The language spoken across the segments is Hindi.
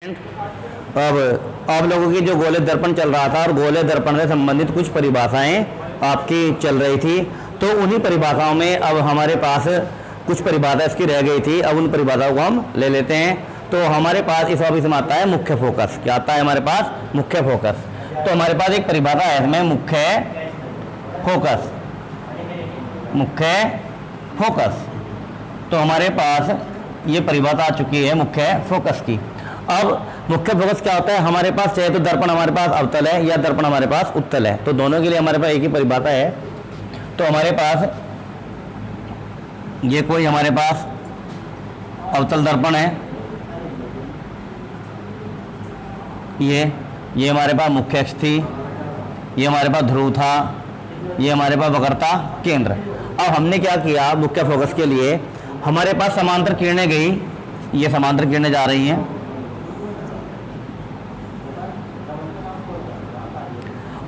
अब आप लोगों की जो गोले दर्पण चल रहा था और गोले दर्पण से संबंधित कुछ परिभाषाएं आपकी चल रही थी, तो उन्हीं परिभाषाओं में अब हमारे पास कुछ परिभाषा इसकी रह गई थी। अब उन परिभाषाओं को हम ले लेते हैं। तो हमारे पास इस ऑफिस में आता है मुख्य फोकस। क्या आता है हमारे पास? मुख्य फोकस। तो हमारे पास एक परिभाषा है इसमें, मुख्य फोकस। मुख्य फोकस, तो हमारे पास ये परिभाषा आ चुकी है मुख्य फोकस की। अब मुख्य फोकस क्या होता है? हमारे पास चाहे तो दर्पण हमारे पास अवतल है या दर्पण हमारे पास उत्तल है, तो दोनों के लिए हमारे पास एक ही परिभाषा है। तो हमारे पास ये कोई हमारे पास अवतल दर्पण है, ये हमारे पास मुख्य अक्ष थी, ये हमारे पास ध्रुव था, ये हमारे पास वक्रता केंद्र। अब हमने क्या किया, मुख्य फोकस के लिए हमारे पास समांतर किरणें गई, ये समांतर किरणें जा रही हैं,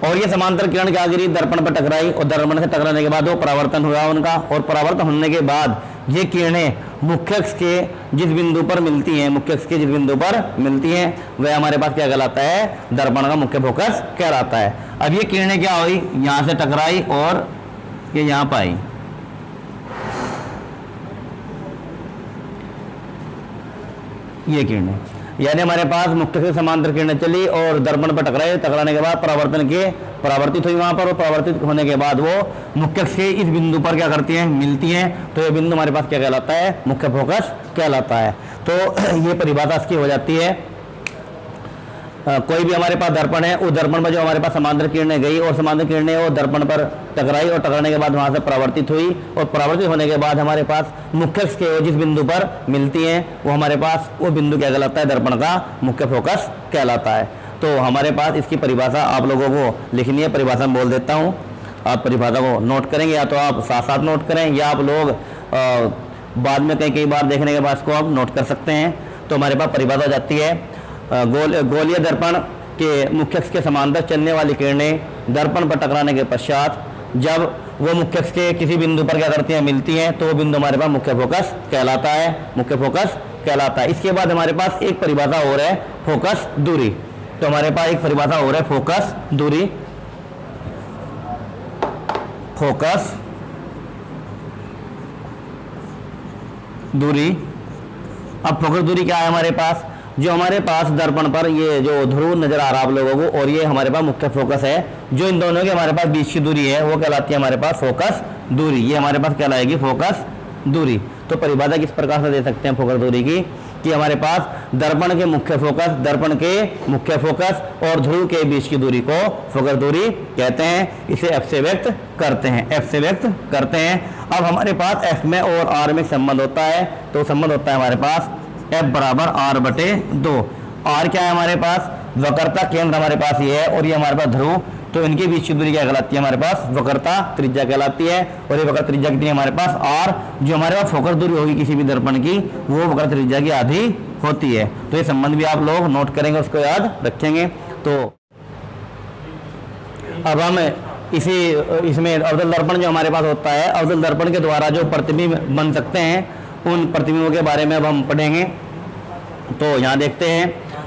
और ये समांतर किरण क्या गिरी? दर्पण पर टकराई, और दर्पण से टकराने के बाद वो परावर्तन हुआ उनका, और परावर्तन होने के बाद ये किरणें मुख्य अक्ष के जिस बिंदु पर मिलती हैं, मुख्य अक्ष के जिस बिंदु पर मिलती हैं, वह हमारे पास क्या कहलाता है? दर्पण का मुख्य फोकस कहलाता है। अब ये किरणें क्या हुई? यहां से टकराई और ये यहां पर आई, ये किरणें, यानी हमारे पास मुख्य से समांतर किरणें चली और दर्पण पर टकराई, टकराने के बाद परावर्तित हुई वहां पर, और परावर्तित होने के बाद वो मुख्य से इस बिंदु पर क्या करती हैं? मिलती हैं। तो ये बिंदु हमारे पास क्या कहलाता है? मुख्य फोकस कहलाता है। तो ये परिभाषा इसकी हो जाती है। कोई भी हमारे पास दर्पण है, उस दर्पण पर जो हमारे पास समांतर किरणें गई और समांतर किरणें वो दर्पण पर टकराई और टकराने के बाद वहां से परावर्तित हुई, और परावर्तित होने के बाद हमारे पास मुख्य अक्ष के जिस बिंदु पर मिलती हैं वो हमारे पास वो बिंदु क्या कहलाता है? दर्पण का मुख्य फोकस कहलाता है। तो हमारे पास इसकी परिभाषा आप लोगों को लिखनी है, परिभाषा में बोल देता हूँ, आप परिभाषा को नोट करेंगे, या तो आप साथ साथ नोट करें या आप लोग बाद में कई बार देखने के बाद इसको आप नोट कर सकते हैं। तो हमारे पास परिभाषा हो जाती है, गोलीय दर्पण के मुख्य अक्ष के समांतर चलने वाली किरणें दर्पण पर टकराने के पश्चात जब वो मुख्य अक्ष के किसी बिंदु पर क्या करती हैं? मिलती हैं, तो वो बिंदु हमारे पास मुख्य फोकस कहलाता है, मुख्य फोकस कहलाता है। इसके बाद हमारे पास एक परिभाषा और है, फोकस दूरी। तो हमारे पास एक परिभाषा और है, फोकस दूरी। फोकस दूरी। अब फोकस दूरी क्या है हमारे पास? जो हमारे पास दर्पण पर ये जो ध्रुव नजर आ रहा है आप लोगों को, और ये हमारे पास मुख्य फोकस है, जो इन दोनों के हमारे पास बीच की दूरी है वो कहलाती है हमारे पास फोकस दूरी। ये हमारे पास कहलाएगी फोकस दूरी। तो परिभाषा किस प्रकार से दे सकते हैं फोकस दूरी की, कि हमारे पास दर्पण के मुख्य फोकस और ध्रुव के बीच की दूरी को फोकस दूरी कहते हैं। इसे एफ से व्यक्त करते हैं, अब हमारे पास एफ में और आर में संबंध होता है, तो संबंध होता है हमारे पास एफ बराबर आर बटे 2। आर क्या है हमारे पास? वक्रता केंद्र हमारे पास ये है, और ये हमारे पास ध्रुव, तो इनके बीच की दूरी क्या कहलाती है? हमारे पास वक्रता त्रिज्या कहलाती है, और ये वक्रता त्रिज्या कितनी है हमारे पास? आर। जो हमारे पास फोकस दूरी होगी किसी भी दर्पण की, वो वक्रता त्रिज्या की आधी होती है। तो ये संबंध भी आप लोग नोट करेंगे, उसको याद रखेंगे। तो अब हम इसमें अवतल दर्पण जो हमारे पास होता है, अवतल दर्पण के द्वारा जो प्रतिबिंब बन सकते हैं, उन प्रतिबिंबों के बारे में अब हम पढ़ेंगे। तो यहाँ देखते हैं,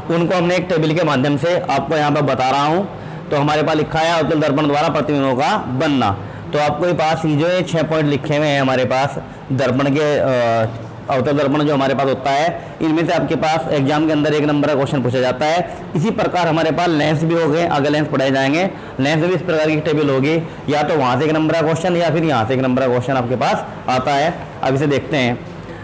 उनको हमने एक टेबल के माध्यम से आपको यहाँ पर बता रहा हूँ। तो हमारे पास लिखा है अवतल दर्पण द्वारा प्रतिबिंबों का बनना। तो आपको पास ये जो 6 पॉइंट लिखे हुए हैं हमारे पास दर्पण के, अवतल दर्पण जो हमारे पास होता है, इनमें से आपके पास एग्जाम के अंदर 1 नंबर का क्वेश्चन पूछा जाता है। इसी प्रकार हमारे पास लेंस भी हो गए, आगे लेंस पढ़ाए जाएंगे, लेंस में भी इस प्रकार की टेबल होगी, या तो वहाँ से 1 नंबर का क्वेश्चन या फिर यहाँ से 1 नंबर का क्वेश्चन आपके पास आता है। अब इसे देखते हैं।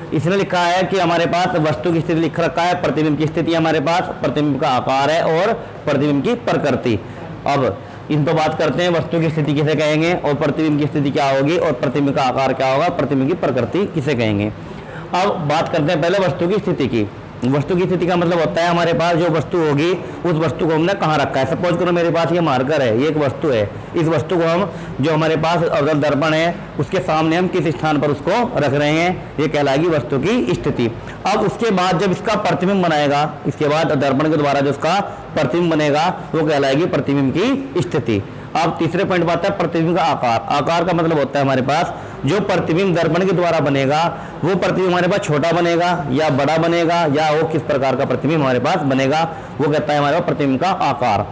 इसने लिखा है कि हमारे पास वस्तु की स्थिति लिख रखा है, प्रतिबिंब की स्थिति हमारे पास, प्रतिबिंब का आकार है और प्रतिबिंब की प्रकृति। अब इन पर बात करते हैं, वस्तु की स्थिति किसे कहेंगे और प्रतिबिंब की स्थिति क्या होगी और प्रतिबिंब का आकार क्या होगा, प्रतिबिंब की प्रकृति किसे कहेंगे। अब बात करते हैं पहले वस्तु की स्थिति की। वस्तु की स्थिति का मतलब होता है हमारे पास जो वस्तु होगी उस वस्तु को हमने कहाँ रखा है। सपोज करो मेरे पास ये मार्कर है, ये एक वस्तु है, इस वस्तु को हम जो हमारे पास अवतल दर्पण है उसके सामने हम किस स्थान पर उसको रख रहे हैं, ये कहलाएगी वस्तु की स्थिति। अब उसके बाद जब इसका प्रतिबिंब बनाएगा, इसके बाद दर्पण के द्वारा जो उसका प्रतिबिंब बनेगा वो कहलाएगी प्रतिबिंब की स्थिति। अब तीसरे पॉइंट पर आता है प्रतिबिंब का आकार। आकार का मतलब होता है हमारे पास जो प्रतिबिंब दर्पण के द्वारा बनेगा वो प्रतिबिंब हमारे पास छोटा बनेगा या बड़ा बनेगा, या वो किस प्रकार का प्रतिबिंब हमारे पास बनेगा, वो कहता है हमारे पास प्रतिबिंब का आकार।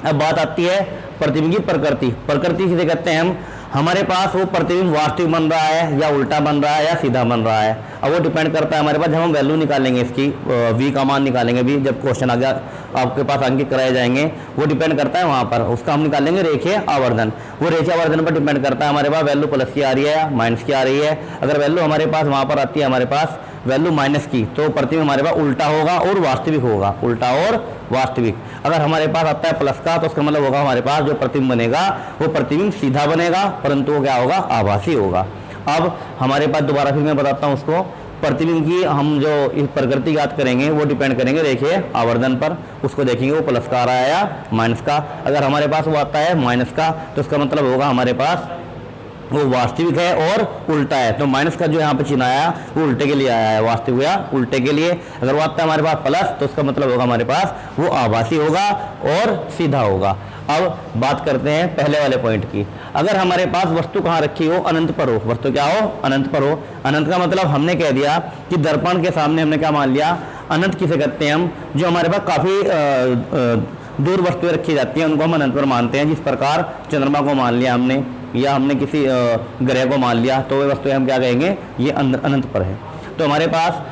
अब बात आती है प्रतिबिंब की प्रकृति। प्रकृति किसे कहते हैं हम, हमारे पास वो प्रतिबिंब वास्तविक बन रहा है या उल्टा बन रहा है या सीधा बन रहा है। अब वो डिपेंड करता है हमारे पास, जब हम वैल्यू निकालेंगे इसकी v का मान निकालेंगे, भी जब क्वेश्चन आ गया आपके पास अंकित कराए जाएंगे, वो डिपेंड करता है वहाँ पर, उसका हम निकालेंगे रेखीय आवर्धन। वो रेखीय आवर्धन पर डिपेंड करता है हमारे पास वैल्यू प्लस की आ रही है या माइनस की आ रही है। अगर वैल्यू हमारे पास वहाँ पर आती है हमारे पास वैल्यू माइनस की, तो प्रतिबिंब हमारे पास उल्टा होगा और वास्तविक होगा, उल्टा और वास्तविक। अगर हमारे पास आता है प्लस का, तो उसका मतलब होगा हमारे पास जो प्रतिबिंब बनेगा वो प्रतिबिंब सीधा बनेगा, परंतु वो क्या होगा, आभासी होगा। अब हमारे पास दोबारा फिर मैं बताता हूँ उसको, प्रतिबिंब की हम जो इस प्रकृति याद करेंगे वो डिपेंड करेंगे देखिए आवर्धन पर। उसको देखेंगे वो प्लस का आ रहा है या माइनस का। अगर हमारे पास वो आता है माइनस का, तो उसका मतलब होगा हमारे पास वो वास्तविक है और उल्टा है। तो माइनस का जो यहाँ पे चिन्ह आया वो उल्टे के लिए आया है, वास्तविक या उल्टे के लिए। अगर वो आता है हमारे पास प्लस, तो उसका मतलब होगा हमारे पास वो आभासी होगा और सीधा होगा। अब बात करते हैं पहले वाले पॉइंट की। अगर हमारे पास वस्तु कहाँ रखी हो, अनंत पर हो, वस्तु क्या हो, अनंत पर हो। अनंत का मतलब हमने कह दिया कि दर्पण के सामने हमने क्या मान लिया, अनंत किसे कहते हैं हम, जो हमारे पास काफी दूर वस्तुएं रखी जाती हैं उनको हम अनंत पर मानते हैं। जिस प्रकार चंद्रमा को मान लिया हमने, या हमने किसी ग्रह को मान लिया, तो वे वस्तुएं हम क्या कहेंगे, ये अनंत पर है। तो हमारे पास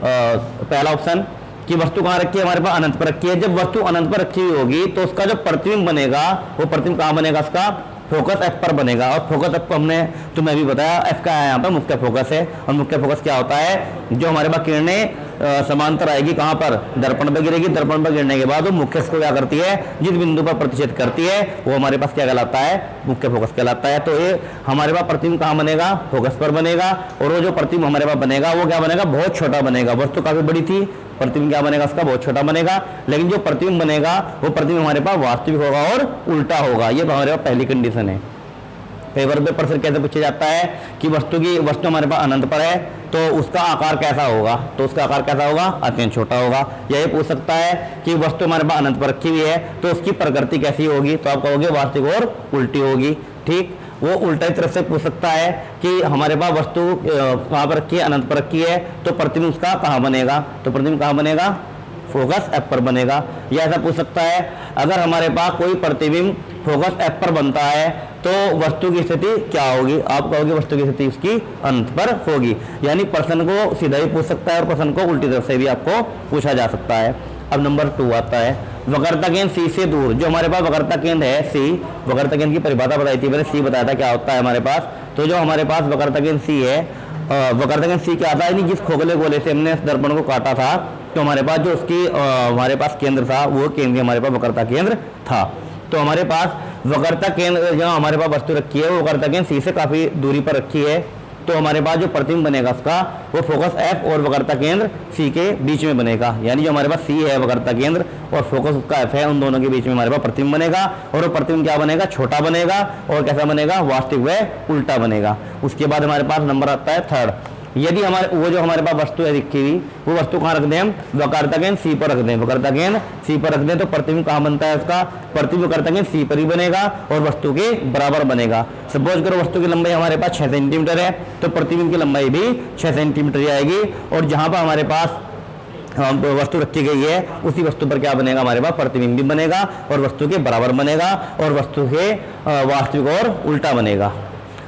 पहला ऑप्शन कि वस्तु कहाँ रखी है, हमारे पास अनंत पर रखी है। जब वस्तु अनंत पर रखी हुई होगी तो उसका जो प्रतिबिंब बनेगा वो प्रतिबिंब कहाँ बनेगा, उसका फोकस एफ पर बनेगा। और फोकस एफ को हमने तुम्हें भी बताया, एफ का है यहाँ पर मुख्य फोकस है। और मुख्य फोकस क्या होता है, जो हमारे पास किरणें समांतर आएगी कहाँ पर, दर्पण पर गिरेगी, दर्पण पर गिरने के बाद वो मुख्य को क्या करती है, जिस बिंदु पर प्रतिच्छेद करती है वो हमारे पास क्या कहलाता है, मुख्य फोकस कहलाता है। तो ये हमारे पास प्रतिबिंब कहाँ बनेगा, फोकस पर बनेगा। और वो जो प्रतिबिंब हमारे पास बनेगा वो क्या बनेगा, बहुत छोटा बनेगा। वस्तु काफी बड़ी थी, प्रतिबिंब क्या बनेगा, उसका बहुत छोटा बनेगा। लेकिन जो प्रतिबिंब बनेगा वो प्रतिबिंब हमारे पास वास्तविक होगा और उल्टा होगा। ये हमारे पास पहली कंडीशन है। पेपर पे प्रश्न कैसे पूछा जाता है कि वस्तु हमारे पास अनंत पर है तो उसका आकार कैसा होगा, तो उसका आकार कैसा होगा, अत्यंत छोटा होगा। या ये पूछ सकता है कि वस्तु हमारे पास अनंत पर रखी हुई है तो उसकी प्रकृति कैसी होगी, तो आप कहोगे वास्तविक और उल्टी होगी। ठीक, वो उल्टा तरफ से पूछ सकता है कि हमारे पास वस्तु कहाँ पर रखी है, अनंत पर रखी है, तो प्रतिबिंब उसका कहाँ बनेगा, तो प्रतिबिंब कहाँ बनेगा, फोकस एफ पर बनेगा। या ऐसा पूछ सकता है अगर हमारे पास कोई प्रतिबिंब फोकस एफ पर बनता है तो वस्तु की स्थिति क्या होगी, आप कहोगे वस्तु की स्थिति उसकी अनंत पर होगी। यानी प्रश्न को सीधा ही पूछ सकता है और प्रश्न को उल्टी तरफ से भी आपको पूछा जा सकता है। अब नंबर 2 आता है वक्रता केंद्र सी से दूर। जो हमारे पास वक्रता केंद्र है सी, वक्रता केंद्र की परिभाषा बताई थी मैंने, सी बताया था क्या होता है हमारे पास। तो जो हमारे पास वक्रता केंद्र सी है, वक्रता केंद्र सी क्या आता है, जिस खोखले गोले से हमने दर्पण को काटा था तो हमारे पास जो उसकी हमारे पास केंद्र था वो केंद्र हमारे पास वक्रता केंद्र था। तो हमारे पास वक्रता केंद्र जहाँ हमारे पास वस्तु रखी है वो वक्रता केंद्र सी से काफी दूरी पर रखी है। तो हमारे पास जो प्रतिबिंब बनेगा उसका वो फोकस एफ और वक्रता केंद्र सी के बीच में बनेगा। यानी जो हमारे पास सी है वक्रता केंद्र और फोकस उसका एफ है, उन दोनों के बीच में हमारे पास प्रतिबिंब बनेगा। और वो प्रतिबिंब क्या बनेगा, छोटा बनेगा। और कैसा बनेगा, वास्तविक व उल्टा बनेगा। उसके बाद हमारे पास नंबर आता है 3rd, यदि हमारे वो जो हमारे पास वस्तु है रखी हुई वो वस्तु कहाँ रख दें, हम वक्रता केंद्र सी पर रख दें, वक्रता केंद्र सी पर रख दें, तो प्रतिबिंब कहाँ बनता है उसका, प्रतिबिंब वक्रता केंद्र सी पर ही बनेगा और वस्तु के बराबर बनेगा। सपोज करो वस्तु की लंबाई हमारे पास 6 सेंटीमीटर है तो प्रतिबिंब की लंबाई भी 6 सेंटीमीटर ही आएगी। और जहाँ पर हमारे पास वस्तु रखी गई है उसी वस्तु पर क्या बनेगा, हमारे पास प्रतिबिंब भी बनेगा और वस्तु के बराबर बनेगा और वस्तु के वास्तविक और उल्टा बनेगा।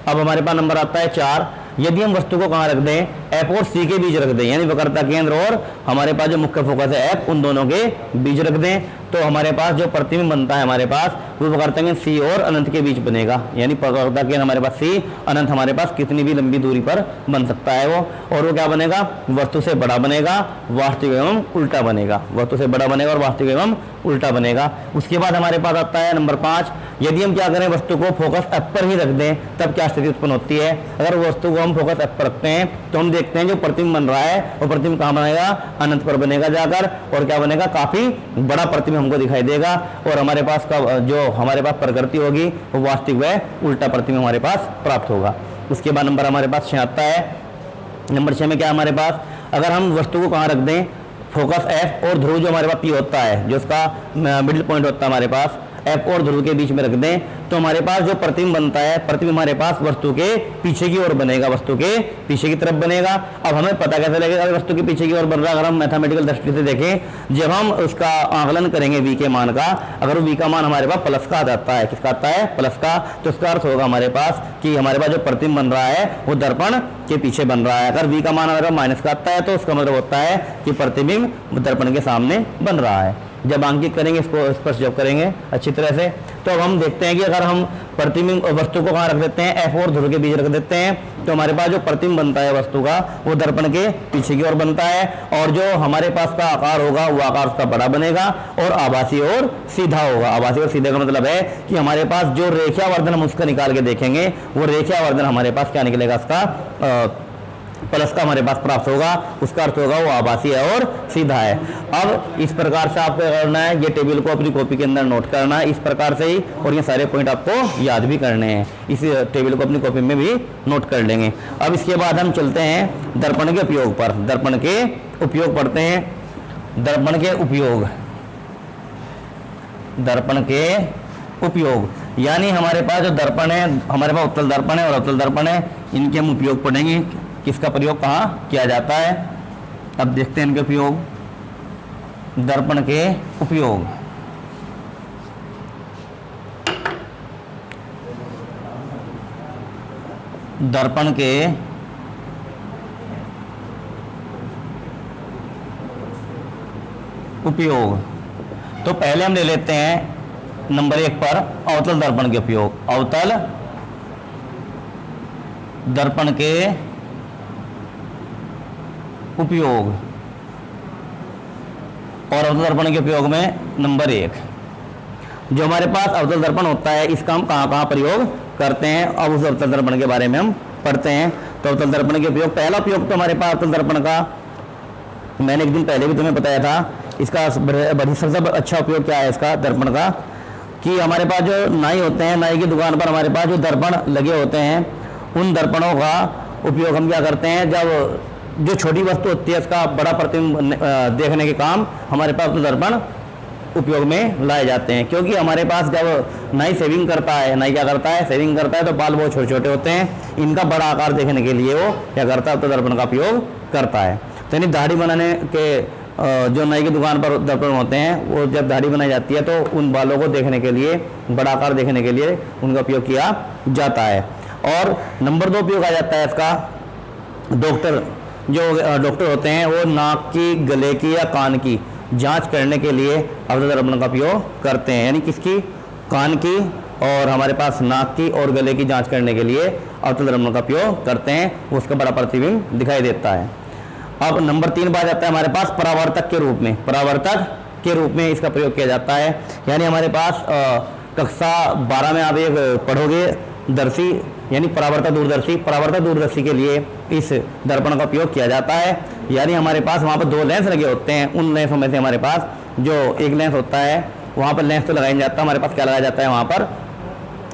अब हमारे पास नंबर आता है 4, यदि हम वस्तु को कहाँ रख दें, एफ और सी के बीच रख दें, यानी वक्रता केंद्र और हमारे पास जो मुख्य फोकस है एफ, उन दोनों के बीच रख दें, तो हमारे पास जो प्रतिबिंब बनता है हमारे पास वो वक्रता केंद्र सी और अनंत के बीच बनेगा। यानी वक्रता केंद्र हमारे पास सी, अनंत हमारे पास कितनी भी लंबी दूरी पर बन सकता है वो। और वो क्या बनेगा, वस्तु से बड़ा बनेगा, वास्तविक एवं उल्टा बनेगा, वस्तु से बड़ा बनेगा और वास्तविक एवं उल्टा बनेगा। उसके बाद हमारे पास आता है नंबर 5, यदि हम क्या करें, वस्तु को फोकस एफ पर ही रख दें तब क्या स्थिति उत्पन्न होती है। अगर वस्तु को हम फोकस एफ पर रखते हैं तो हम देखते हैं जो प्रतिबिंब बन रहा है वो प्रतिबिंब कहाँ बनेगा, अनंत पर बनेगा जाकर, और क्या बनेगा, काफी बड़ा प्रतिबिंब हमको दिखाई देगा। और हमारे पास का जो हमारे पास प्रकृति होगी वो वास्तविक व उल्टा प्रतिबिंब हमारे पास प्राप्त होगा। उसके बाद नंबर हमारे पास 6 आता है। नंबर 6 में क्या हमारे पास, अगर हम वस्तु को कहाँ रख दें, फोकस एफ और ध्रुव जो हमारे पास पी होता है, जो उसका मिडिल पॉइंट होता है हमारे पास F और ध्रुव के बीच में रख दें तो हमारे पास जो प्रतिबिंब बनता है, प्रतिबिंब हमारे पास वस्तु के पीछे की ओर बनेगा, वस्तु के पीछे की तरफ बनेगा। अब हमें पता कैसे लगेगा वस्तु के पीछे की ओर बन रहा है? अगर हम मैथमेटिकल दृष्टि से देखें, जब हम उसका आकलन करेंगे v के मान का, अगर v का मान हमारे पास प्लस का आता है, किसका आता है? प्लस का, तो इसका अर्थ होगा हमारे पास कि हमारे पास जो प्रतिबिंब बन रहा है वो दर्पण के पीछे बन रहा है। अगर v का मान हमारे पास माइनस का आता है तो उसका मतलब होता है कि प्रतिबिंब दर्पण के सामने बन रहा है। जब अंकित करेंगे इसको स्पष्ट जब करेंगे अच्छी तरह से, तो अब हम देखते हैं कि अगर हम प्रतिबिंब वस्तु को कहाँ रख देते हैं? F और ध्रुव के बीच रख देते हैं तो हमारे पास जो प्रतिबिंब बनता है वस्तु का वो दर्पण के पीछे की ओर बनता है, और जो हमारे पास का आकार होगा वो आकार उसका बड़ा बनेगा और आभासी और सीधा होगा। आभासी और सीधे का मतलब है कि हमारे पास जो रेखावर्धन हम उसका निकाल के देखेंगे, वो रेखावर्धन हमारे पास क्या निकलेगा? इसका प्लस का हमारे पास प्राप्त होगा, उसका अर्थ होगा वो आभासी है और सीधा है। अब इस प्रकार से आपको करना है, ये टेबल को अपनी कॉपी के अंदर नोट करना है इस प्रकार से ही, और ये सारे पॉइंट आपको याद भी करने हैं। इस टेबल को अपनी कॉपी में भी नोट कर लेंगे। अब इसके बाद हम चलते हैं दर्पण के उपयोग पर। दर्पण के उपयोग पढ़ते हैं। दर्पण के उपयोग, दर्पण के उपयोग यानी हमारे पास जो दर्पण है, हमारे पास उत्तल दर्पण है और अवतल दर्पण है, इनके हम उपयोग पढ़ेंगे। किसका प्रयोग कहाँ किया जाता है? अब देखते हैं इनके उपयोग। दर्पण के उपयोग, दर्पण के उपयोग, तो पहले हम ले लेते हैं नंबर 1 पर अवतल दर्पण के उपयोग। अवतल दर्पण के उपयोग, और अवतल दर्पण के उपयोग में नंबर 1 जो हमारे पास अवतल दर्पण होता है, इसका हम कहाँ कहाँ प्रयोग करते हैं। अब उस अवतल दर्पण के बारे में हम पढ़ते हैं। तो अवतल दर्पण के उपयोग, पहला उपयोग तो हमारे पास अवतल दर्पण का मैंने एक दिन पहले भी तुम्हें बताया था। इसका सबसे अच्छा उपयोग क्या है इसका दर्पण का, कि हमारे पास जो नाई होते हैं, नाई की दुकान पर हमारे पास जो दर्पण लगे होते हैं, उन दर्पणों का उपयोग हम क्या करते हैं? जब जो छोटी वस्तु होती है उसका बड़ा प्रतिबिंब देखने के काम हमारे पास तो दर्पण उपयोग में लाए जाते हैं। क्योंकि हमारे पास जब नाई शेविंग करता है, नाई क्या करता है? शेविंग करता है, तो बाल बहुत छोटे छोटे होते हैं, इनका बड़ा आकार देखने के लिए वो क्या करता है? तो दर्पण का उपयोग करता है। तो यानी दाढ़ी बनाने के जो नाई की दुकान पर दर्पण होते हैं, वो जब दाढ़ी बनाई जाती है तो उन बालों को देखने के लिए, बड़ा आकार देखने के लिए उनका उपयोग किया जाता है। और नंबर 2 उपयोग आ जाता है इसका, डॉक्टर जो डॉक्टर होते हैं वो नाक की, गले की या कान की जांच करने के लिए अवतल दर्पण का उपयोग करते हैं। यानी किसकी? कान की और हमारे पास नाक की और गले की जांच करने के लिए अवतल दर्पण का उपयोग करते हैं, उसका बड़ा प्रतिबिंब दिखाई देता है। अब नंबर 3 बात आता है हमारे पास परावर्तक के रूप में। परावर्तक के रूप में इसका प्रयोग किया जाता है। यानी हमारे पास कक्षा 12 में आप एक पढ़ोगे दर्शी, यानी परावर्तक दूरदर्शी। परावर्तक दूरदर्शी के लिए इस दर्पण का उपयोग किया जाता है। यानी हमारे पास वहाँ पर 2 लेंस लगे होते हैं, उन लेंसों में से हमारे पास जो एक लेंस होता है, वहाँ पर लेंस तो लगाया नहीं जाता, हमारे पास क्या लगाया जाता है? वहाँ पर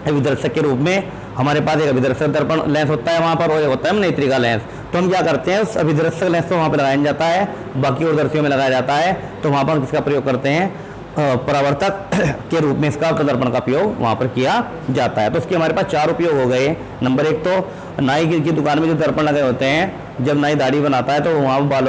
अभिदर्शक के रूप में हमारे पास एक अभिदर्शक दर्पण लेंस होता है वहाँ पर, और होता है नेत्रिका लेंस। तो हम क्या करते हैं? उस अभिदर्शक लेंस को वहाँ पर लगाया जाता है, बाकी और दर्शियों में लगाया जाता है। तो वहाँ पर हम किसका प्रयोग करते हैं? परावर्तक के रूप में इसका अवतल दर्पण का उपयोग वहाँ पर किया जाता है। तो उसके हमारे पास 4 उपयोग हो गए। नंबर 1 तो नाई की दुकान में जो दर्पण लगे होते हैं, जब नाई दाढ़ी बनाता है तो वहाँ बाल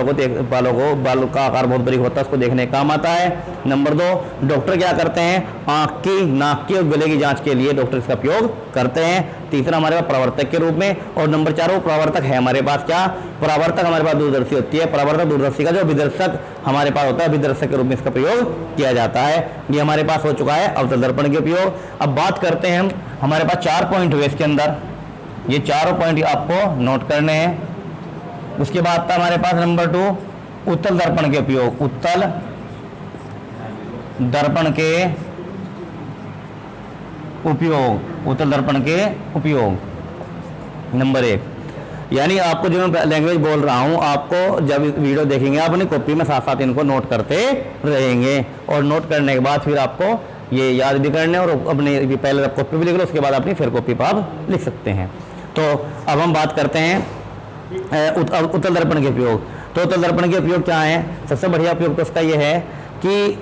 का आकार बहुत बारीक होता है, उसको देखने काम आता है। नंबर 2 डॉक्टर क्या करते हैं? आँख की, नाक की और गले की जांच के लिए डॉक्टर इसका उपयोग करते हैं। तीसरा हमारे पास परावर्तक के रूप में, और नंबर 4 वो परावर्तक है हमारे पास क्या? परावर्तक हमारे पास दूरदर्शी होती है। परावर्तक दूरदर्शी का जो अभिदर्शक हमारे पास होता है, अभिदर्शक के रूप में इसका प्रयोग किया जाता है। ये हमारे पास हो चुका है अवतल दर्पण के उपयोग। अब बात करते हैं हम, हमारे पास 4 पॉइंट हुए इसके अंदर, ये 4 पॉइंट आपको नोट करने हैं। उसके बाद था हमारे पास नंबर 2 उत्तल दर्पण के उपयोग। उत्तल दर्पण के उपयोग, उत्तल दर्पण के उपयोग नंबर 1। यानी आपको जो मैं लैंग्वेज बोल रहा हूं, आपको जब वीडियो देखेंगे आप अपनी कॉपी में साथ साथ इनको नोट करते रहेंगे, और नोट करने के बाद फिर आपको ये याद भी करने, और अपने पहले कॉपी भी लिख लो, उसके बाद अपनी फिर कॉपी पर आप लिख सकते हैं। तो अब हम बात करते हैं उत्तल दर्पण के उपयोग। तो उत्तल दर्पण के उपयोग क्या है? सबसे बढ़िया उपयोग तो उसका यह है कि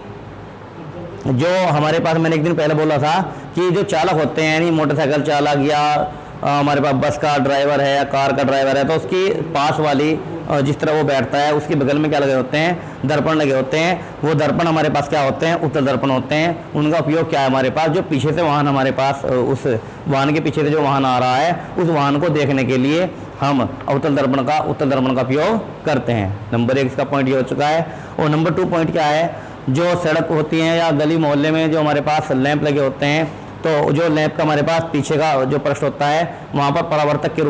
जो हमारे पास मैंने एक दिन पहले बोला था कि जो चालक होते हैं, यानी मोटरसाइकिल चालक या हमारे पास बस का ड्राइवर है या कार का ड्राइवर है, तो उसकी पास वाली जिस तरह वो बैठता है उसके बगल में क्या लगे होते हैं, दर्पण लगे होते हैं। वो दर्पण हमारे पास क्या होते हैं, उत्तल दर्पण होते हैं। उनका उपयोग क्या है हमारे पास, जो पीछे से वाहन हमारे पास, उस वाहन के पीछे से जो वाहन आ रहा है उस वाहन को देखने के लिए हम उत्तल दर्पण का उपयोग करते हैं। नंबर 1 इसका पॉइंट ये हो चुका है। और नंबर 2 पॉइंट क्या है, जो सड़क होती है या गली मोहल्ले में जो हमारे पास लैंप लगे होते हैं, तो जो लैंप का हमारे पास पीछे का जो पृष्ठ होता है वहाँ पर परावर्तक के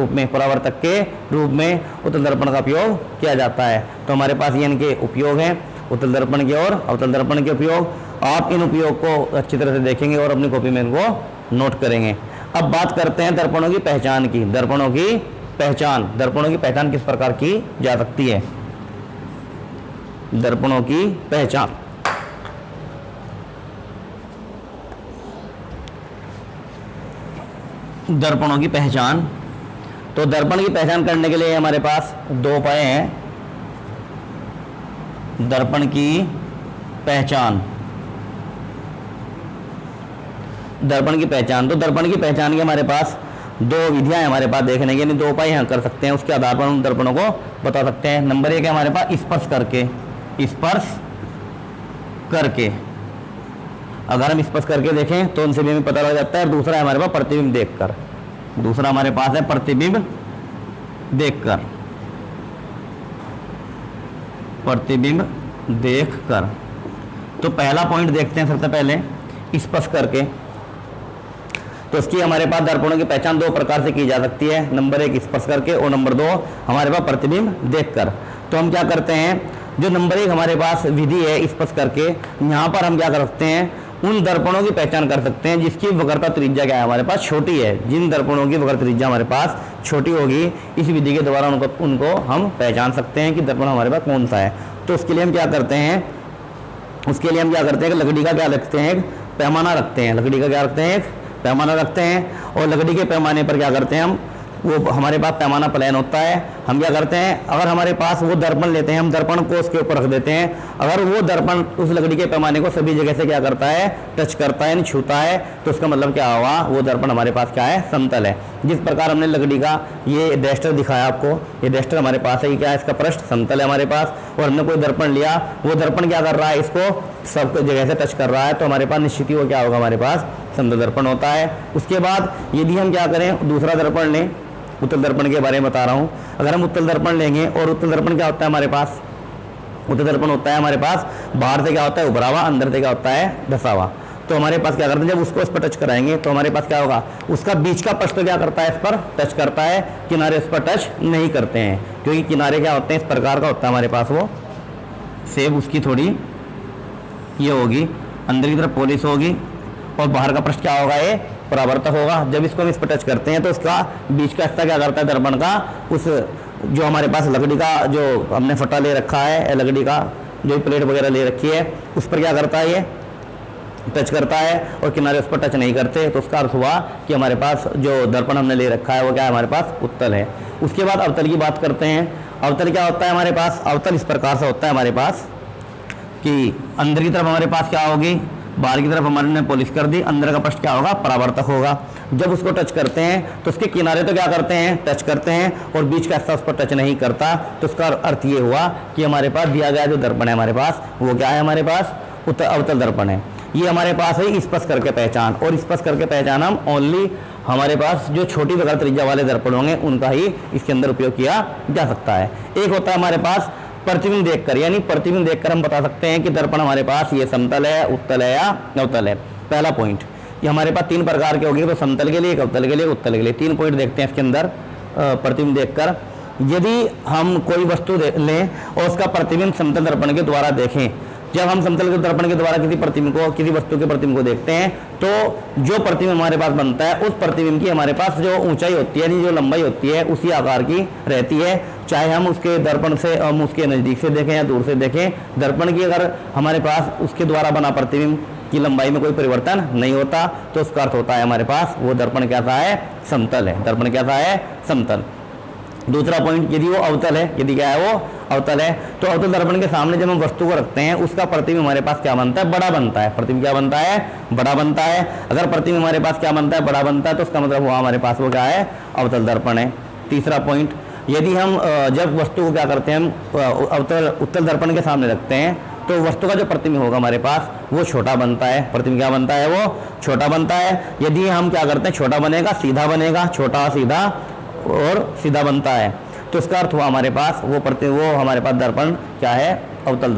रूप में उत्तल दर्पण का उपयोग किया जाता है। तो हमारे पास ये इनके उपयोग हैं, उत्तल दर्पण के और अवतल दर्पण के उपयोग। आप इन उपयोग को अच्छी तरह से देखेंगे और अपनी कॉपी में इनको नोट करेंगे। अब बात करते हैं दर्पणों की पहचान की। दर्पणों की पहचान किस प्रकार की जा सकती है। दर्पणों की पहचान, दर्पणों की पहचान, तो दर्पण की पहचान करने के लिए हमारे पास 2 उपाय हैं। दर्पण की पहचान, तो दर्पण की पहचान के हमारे पास 2 विधियां हैं हमारे पास देखने के, यानी 2 उपाय यहाँ कर सकते हैं। उसके आधार पर हम दर्पणों को बता सकते हैं। नंबर 1 है हमारे पास स्पर्श करके। अगर हम स्पर्श करके देखें तो उनसे भी हमें पता लग जाता है। दूसरा है हमारे पास प्रतिबिंब देखकर। तो पहला पॉइंट देखते हैं सबसे पहले, स्पर्श करके। तो इसकी हमारे पास दर्पणों की पहचान 2 प्रकार से की जा सकती है। नंबर 1 स्पर्श करके और नंबर 2 हमारे पास प्रतिबिंब देखकर। तो हम क्या करते हैं, जो नंबर 1 हमारे पास विधि है स्पर्श करके, यहाँ पर हम क्या कर सकते हैं, उन दर्पणों की पहचान कर सकते हैं जिसकी वक्रता त्रिज्या क्या है हमारे पास, छोटी है। जिन दर्पणों की वक्रता त्रिज्या हमारे पास छोटी होगी, इस विधि के द्वारा उनको हम पहचान सकते हैं कि दर्पण हमारे पास कौन सा है। तो उसके लिए हम क्या करते हैं, लकड़ी का क्या रखते हैं, पैमाना रखते हैं। और लकड़ी के पैमाने पर क्या करते हैं हम, वो हमारे पास पैमाना प्लेन होता है। हम क्या करते हैं, अगर हमारे पास वो दर्पण लेते हैं, हम दर्पण को उसके ऊपर रख देते हैं। अगर वो दर्पण उस लकड़ी के पैमाने को सभी जगह से क्या करता है, टच करता है, यानी छूता है, तो उसका मतलब क्या हुआ, वो दर्पण हमारे पास क्या है, समतल है। जिस प्रकार हमने लकड़ी का ये डेस्टर दिखाया आपको, ये डेस्टर हमारे पास है, ये क्या है, इसका पृष्ठ समतल है हमारे पास। और हमने कोई दर्पण लिया, वो दर्पण क्या कर रहा है, इसको सब जगह से टच कर रहा है, तो हमारे पास निश्चित ही वो क्या होगा, हमारे पास समतल दर्पण होता है। उसके बाद यदि हम क्या करें, दूसरा दर्पण लें, उत्तल दर्पण के बारे में बता रहा हूँ। अगर हम उत्तल दर्पण लेंगे, और उत्तल दर्पण क्या होता है हमारे पास, उत्तल दर्पण होता है हमारे पास बाहर से क्या होता है, उभरा हुआ, अंदर से क्या होता है, धसा हुआ। तो हमारे पास क्या करते हैं, जब उसको इस पर टच कराएंगे तो हमारे पास क्या होगा, उसका बीच का पृष्ठ क्या करता है, इस पर टच करता है, किनारे इस पर टच नहीं करते हैं, क्योंकि किनारे क्या होते हैं, इस प्रकार का होता है हमारे पास, वो सेब उसकी थोड़ी ये होगी, अंदर की तरफ पॉलिश होगी, और बाहर का पृष्ठ क्या होगा, ये परावर्तक होगा। जब इसको हम इस पर टच करते हैं तो उसका बीच का हिस्सा क्या करता है, दर्पण का, उस जो हमारे पास लकड़ी का जो हमने फटा ले रखा है, लकड़ी का जो प्लेट वगैरह ले रखी है, उस पर क्या करता है, ये टच करता है, और किनारे उस पर टच नहीं करते। तो उसका अर्थ हुआ कि हमारे पास जो दर्पण हमने ले रखा है वो क्या है, हमारे पास उत्तल है। उसके बाद अवतल की बात करते हैं। अवतल क्या होता है हमारे पास, अवतल इस प्रकार से होता है हमारे पास कि अंदर की तरफ हमारे पास क्या होगी, बाहर की तरफ हमारे ने पॉलिश कर दी, अंदर का पृष्ठ क्या होगा, परावर्तक होगा। जब उसको टच करते हैं तो उसके किनारे तो क्या करते हैं, टच करते हैं, और बीच का हिस्सा उस पर टच नहीं करता। तो उसका अर्थ ये हुआ कि हमारे पास दिया गया जो दर्पण है हमारे पास, वो क्या है, हमारे पास अवतल दर्पण है। ये हमारे पास है स्पर्श करके पहचान। और स्पर्श करके पहचान हम ओनली हमारे पास जो छोटी वक्र त्रिज्या वाले दर्पण होंगे उनका ही इसके अंदर उपयोग किया जा सकता है। एक होता है हमारे पास प्रतिबिंब देखकर, यानी प्रतिबिंब देखकर हम बता सकते हैं कि दर्पण हमारे पास ये समतल है, उत्तल है या अवतल है। पहला पॉइंट, ये हमारे पास 3 प्रकार के होंगे, तो समतल के लिए, एक अवतल के लिए, उत्तल के लिए। 3 पॉइंट देखते हैं इसके अंदर प्रतिबिंब देखकर। यदि हम कोई वस्तु लें और उसका प्रतिबिंब समतल दर्पण के द्वारा देखें, जब हम समतल के दर्पण के द्वारा किसी प्रतिबिंब को, किसी वस्तु के प्रतिबिंब को देखते हैं, तो जो प्रतिबिंब हमारे पास बनता है, उस प्रतिबिंब की हमारे पास जो ऊंचाई होती है, यानी जो लंबाई होती है, उसी आकार की रहती है। चाहे हम उसके दर्पण से, हम उसके नज़दीक से देखें या दूर से देखें, दर्पण की अगर हमारे पास उसके द्वारा बना प्रतिबिंब की लंबाई में कोई परिवर्तन नहीं होता, तो उसका अर्थ होता है हमारे पास वो दर्पण कैसा है, समतल है। दर्पण कैसा है, समतल। दूसरा पॉइंट, यदि वो अवतल है, यदि क्या है, वो अवतल है। तो अवतल दर्पण के सामने जब हम वस्तु को रखते हैं उसका प्रतिबिंब हमारे पास क्या बनता है, बड़ा बनता है। प्रतिबिंब क्या बनता है, बड़ा बनता है। अगर प्रतिबिंब हमारे पास क्या बनता है, बड़ा बनता है, तो उसका मतलब हुआ हमारे पास वो क्या है, अवतल दर्पण है। तीसरा पॉइंट, यदि हम जब वस्तु को क्या करते हैं, हम उत्तल दर्पण के सामने रखते हैं तो वस्तु का जो प्रतिबिंब होगा हमारे पास वो छोटा बनता है। प्रतिबिंब क्या बनता है, वो छोटा बनता है। यदि हम क्या करते हैं, छोटा बनेगा, सीधा बनेगा, छोटा सीधा और सीधा बनता है, तो इसका अर्थ हुआ हमारे पास वो हमारे पास दर्पण क्या है, उत्तल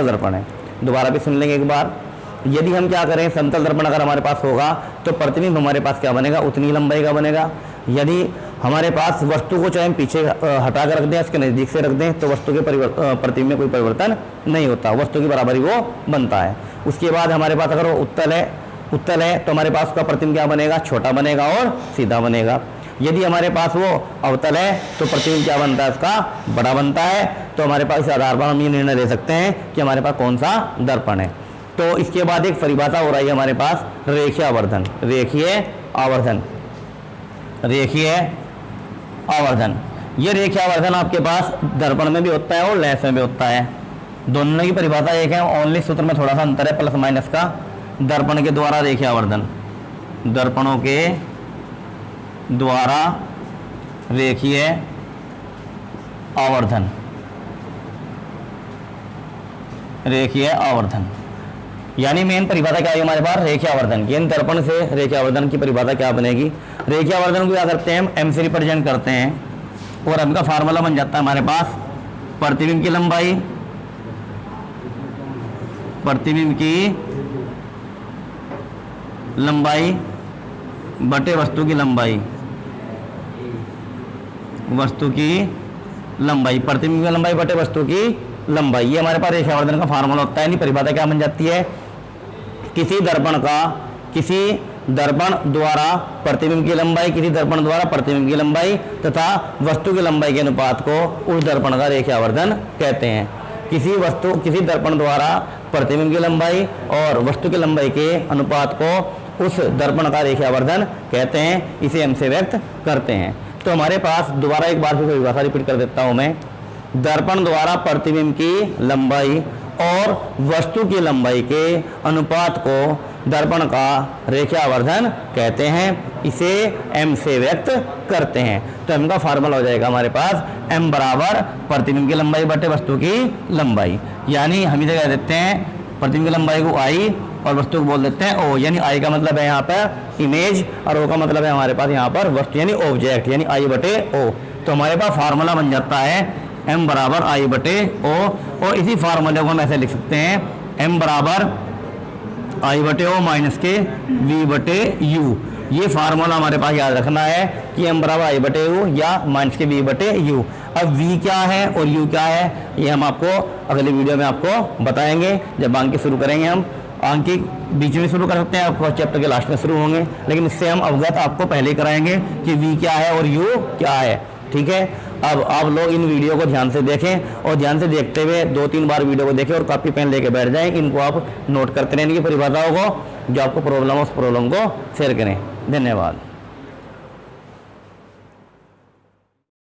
दर्पण है। दोबारा भी सुन लेंगे एक बार। यदि हम क्या करें, समतल दर्पण अगर हमारे पास होगा तो प्रतिबिंब हमारे पास क्या बनेगा, उतनी लंबाई का बनेगा। यदि हमारे पास वस्तु को चाहे हम पीछे हटा कर रख दें, उसके नज़दीक से रख दें, तो वस्तु के प्रतिबिंब में कोई परिवर्तन नहीं होता, वस्तु की बराबरी वो बनता है। उसके बाद हमारे पास अगर वो उत्तल है तो हमारे पास उसका प्रतिबिंब क्या बनेगा, छोटा बनेगा और सीधा बनेगा। यदि हमारे पास वो अवतल है तो प्रतिबिंब क्या बनता है, उसका बड़ा बनता है। तो हमारे पास इस आधार पर हम ये निर्णय ले सकते हैं कि हमारे पास कौन सा दर्पण है। तो इसके बाद एक परिभाषा हो रही है हमारे पास, रेखीय आवर्धन। ये रेखीय आवर्धन आपके पास दर्पण में भी होता है और लेंस में भी होता है। दोनों की परिभाषा एक है, ओनली सूत्र में थोड़ा सा अंतर है, प्लस माइनस का। दर्पण के द्वारा रेखीय आवर्धन, दर्पणों के द्वारा रेखीय आवर्धन, यानी मेन परिभाषा क्या है हमारे पास, रेखीय आवर्धन की। इन दर्पण से रेखीय आवर्धन की परिभाषा क्या बनेगी, रेखीय आवर्धन को क्या करते हैं, हम एम से रिप्रेजेंट करते हैं और एम का फार्मूला बन जाता है हमारे पास प्रतिबिंब की लंबाई बटे वस्तु की लंबाई, प्रतिबिंब की लंबाई बटे वस्तु की लंबाई। ये हमारे पास रेखीय आवर्धन का फार्मूला होता है। यानी परिभाषा क्या बन जाती है, किसी दर्पण द्वारा प्रतिबिंब की लंबाई, किसी दर्पण द्वारा प्रतिबिंब की लंबाई तथा वस्तु की लंबाई के अनुपात को उस दर्पण का रेखीय आवर्धन कहते हैं। किसी दर्पण द्वारा प्रतिबिंब की लंबाई और वस्तु की लंबाई के अनुपात को उस दर्पण का रेखीय आवर्धन कहते हैं, इसे एम से व्यक्त करते हैं। तो हमारे पास दोबारा एक बार फिर परिभाषा रिपीट कर देता हूं मैं, दर्पण द्वारा प्रतिबिंब की लंबाई और वस्तु की लंबाई के अनुपात को दर्पण का रेखीय आवर्धन कहते हैं, इसे m से व्यक्त करते हैं। तो m का फार्मूला हो जाएगा हमारे पास m बराबर प्रतिबिंब की लंबाई बटे वस्तु की लंबाई। यानी हम इसे कह देते हैं प्रतिबिंब की लंबाई को i और वस्तु को बोल देते हैं o। यानी i का मतलब है यहाँ पर इमेज और o का मतलब है हमारे पास यहाँ पर वस्तु यानी ऑब्जेक्ट, यानी i बटे o। तो हमारे पास फार्मूला बन जाता है m बराबर i बटे o। और इसी फार्मूले को हम ऐसे लिख सकते हैं, m बराबर i बटे o माइनस के v बटे u। ये फार्मूला हमारे पास याद रखना है कि m बराबर i बटे u या माइनस के v बटे u। अब v क्या है और u क्या है, ये हम आपको अगली वीडियो में आपको बताएंगे। जब अंक शुरू करेंगे, हम अंक बीच में शुरू कर सकते हैं, आपको चैप्टर के लास्ट में शुरू होंगे, लेकिन इससे हम अवगत आपको पहले कराएंगे कि v क्या है और u क्या है। ठीक है, अब आप लोग इन वीडियो को ध्यान से देखें और ध्यान से देखते हुए 2-3 बार वीडियो को देखें और कॉपी पेन लेके बैठ जाएं। इनको आप नोट करते रहें, इनकी परिभाषाओं को, जो आपको प्रॉब्लम हो उस प्रॉब्लम को शेयर करें। धन्यवाद।